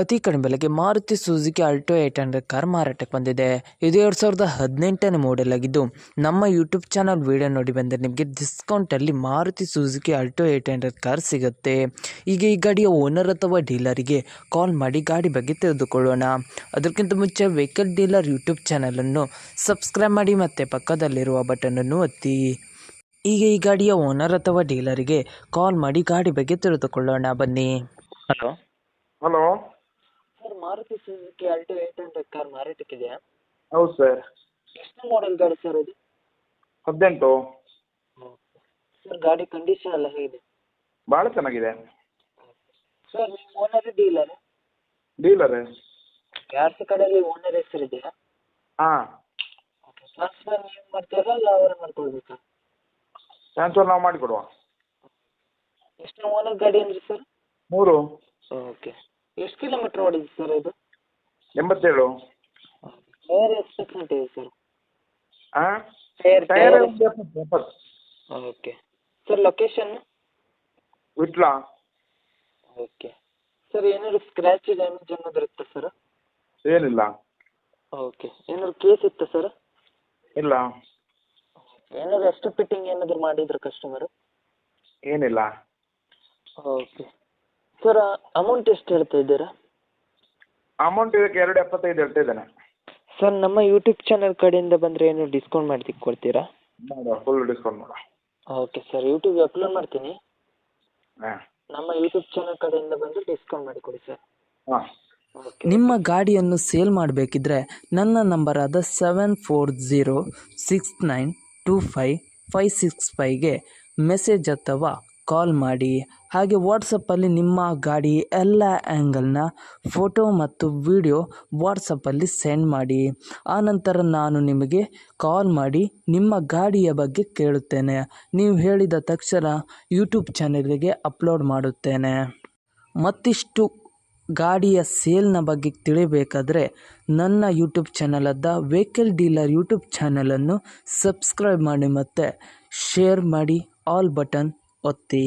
ಅತಿ ಕಡಿಮೆ ಬೆಲೆಗೆ ಮಾರುತಿ ಸುಜುಕಿ ಆಲ್ಟೋ 800 ಕಾರ್ ಮಾರಾಟಕ್ಕೆ ಬಂದಿದೆ. ಇದು 2018ನೇ ಮಾಡೆಲ್ ಆಗಿದ್ದು, ನಮ್ಮ ಯೂಟ್ಯೂಬ್ ಚಾನಲ್ ವಿಡಿಯೋ ನೋಡಿ ಬಂದರೆ ನಿಮಗೆ ಡಿಸ್ಕೌಂಟಲ್ಲಿ ಮಾರುತಿ ಸುಜುಕಿ ಆಲ್ಟೋ 800 ಕಾರ್ ಸಿಗುತ್ತೆ. ಈಗ ಈ ಗಾಡಿಯ ಓನರ್ ಅಥವಾ ಡೀಲರಿಗೆ ಕಾಲ್ ಮಾಡಿ ಗಾಡಿ ಬಗ್ಗೆ ತಿಳಿದುಕೊಳ್ಳೋಣ. ಅದಕ್ಕಿಂತ ಮುಂಚೆ ವೆಹಿಕಲ್ ಡೀಲರ್ ಯೂಟ್ಯೂಬ್ ಚಾನಲನ್ನು ಸಬ್ಸ್ಕ್ರೈಬ್ ಮಾಡಿ ಮತ್ತು ಪಕ್ಕದಲ್ಲಿರುವ ಬಟನನ್ನು ಒತ್ತಿ. ಈಗ ಈ ಗಾಡಿಯ ಓನರ್ ಅಥವಾ ಡೀಲರಿಗೆ ಕಾಲ್ ಮಾಡಿ ಗಾಡಿ ಬಗ್ಗೆ ತಿಳಿದುಕೊಳ್ಳೋಣ, ಬನ್ನಿ. Hello hello sir, Maruti Suzuki Alto 800 car ಮಾರಾಟಕ್ಕಿದೆಯಾ? ಹೌದು ಸರ್. ಎಷ್ಟು ಮಾಡೆಲ್ ಗಾಡಿ ಸರ್ ಇದು? 18. ಸರ್, ಗಾಡಿ ಕಂಡೀಷನ್ ಎಲ್ಲ ಹೇಗಿದೆ? ಭಾಳ ಚೆನ್ನಾಗಿದೆ. ಸರ್, ನೀವು ಓನರ್ ಡೀಲರ್? ಡೀಲರ್. ಯಾರ ಕಡೆಯಲ್ಲಿ ಓನರ್ ಹೆಸರಿದೆಯಾ? ಹಾಂ, ಟ್ರಾನ್ಸ್ಫರ್ ನೀವು ಮಾಡ್ತೀರಾ ಅಲ್ಲ ಅವರೇ ಮಾಡ್ಕೊಳ್ಬೇಕಾ? ಟ್ರಾನ್ಸ್ಫರ್ ನಾವು ಮಾಡಿಕೊಡುವ. ಎಷ್ಟು ಓನರ್ ಗಾಡಿ ಅಂದ್ರಿ ಸರ್? 3. ಓಕೆ. ಎಷ್ಟು ಕಿಲೋಮೀಟ್ರ್ ಓಡಿದೆ ಸರ್ ಇದು? 87. ಟೈರ್ ಎಷ್ಟು ಪರ್ಸೆಂಟ್ ಇದೆ ಸರ್? ಹಾಂ, tyre tyre 70. Okay. Sir, location? Vitla. Okay. Sir, ಏನಾದ್ರು ಸ್ಕ್ರ್ಯಾಚ್ ಡ್ಯಾಮೇಜ್ ಏನಾದ್ರು ಇತ್ತಾ ಸರ್? ಏನಿಲ್ಲ. ಓಕೆ. ಏನಾದ್ರು ಕೇಸ್ ಇತ್ತಾ ಸರ್? ಇಲ್ಲ. ಏನಾದ್ರು ಎಷ್ಟು ಫಿಟ್ಟಿಂಗ್ ಏನಾದ್ರು ಮಾಡಿದ್ರು ಕಸ್ಟಮರು? ಏನಿಲ್ಲ. ಓಕೆ. ಸರ್, ಅಮೌಂಟ್ ಎಷ್ಟು ಹೇಳ್ತಾ ಇದ್ದೀರಾ? ಅಮೌಂಟ್ ಇದಕ್ಕೆ 2.75 ಹೇಳ್ತಾ ಇದ್ದೇನೆ. ಸರ್, ನಮ್ಮ ಯೂಟ್ಯೂಬ್ ಚಾನಲ್ ಕಡೆಯಿಂದ ಬಂದರೆ ಏನು ಡಿಸ್ಕೌಂಟ್ ಮಾಡಿ ಕೊಡ್ತೀರಾ? ಮಾಡುವ, ಫುಲ್ ಡಿಸ್ಕೌಂಟ್ ಮಾಡುವ. ಓಕೆ ಸರ್, ಯೂಟ್ಯೂಬ್ಗೆ ಅಪ್ಲೋಡ್ ಮಾಡ್ತೀನಿ. ಹಾಂ ನಮ್ಮ ಯೂಟ್ಯೂಬ್ ಚಾನಲ್ ಕಡೆಯಿಂದ ಬಂದು ಡಿಸ್ಕೌಂಟ್ ಮಾಡಿ ಕೊಡಿ ಸರ್. ಹಾಂ. ನಿಮ್ಮ ಗಾಡಿಯನ್ನು ಸೇಲ್ ಮಾಡಬೇಕಿದ್ರೆ ನನ್ನ ನಂಬರಾದ 7406925565ಗೆ ಮೆಸೇಜ್ ಅಥವಾ ಕಾಲ್ ಮಾಡಿ. ಹಾಗೆ ವಾಟ್ಸಪ್ಪಲ್ಲಿ ನಿಮ್ಮ ಗಾಡಿ ಎಲ್ಲ ಆ್ಯಂಗಲ್ನ ಫೋಟೋ ಮತ್ತು ವಿಡಿಯೋ ವಾಟ್ಸಪ್ಪಲ್ಲಿ ಸೆಂಡ್ ಮಾಡಿ. ಆನಂತರ ನಾನು ನಿಮಗೆ ಕಾಲ್ ಮಾಡಿ ನಿಮ್ಮ ಗಾಡಿಯ ಬಗ್ಗೆ ಕೇಳುತ್ತೇನೆ. ನೀವು ಹೇಳಿದ ತಕ್ಷಣ ಯೂಟ್ಯೂಬ್ ಚಾನಲಿಗೆ ಅಪ್ಲೋಡ್ ಮಾಡುತ್ತೇನೆ. ಮತ್ತಿಷ್ಟು ಗಾಡಿಯ ಸೇಲ್ನ ಬಗ್ಗೆ ತಿಳಿಬೇಕಾದರೆ ನನ್ನ ಯೂಟ್ಯೂಬ್ ಚಾನಲಾದ ವೆಹಿಕಲ್ ಡೀಲರ್ ಯೂಟ್ಯೂಬ್ ಚಾನಲನ್ನು ಸಬ್ಸ್ಕ್ರೈಬ್ ಮಾಡಿ ಮತ್ತು ಶೇರ್ ಮಾಡಿ, ಆಲ್ ಬಟನ್ ಒತ್ತಿ.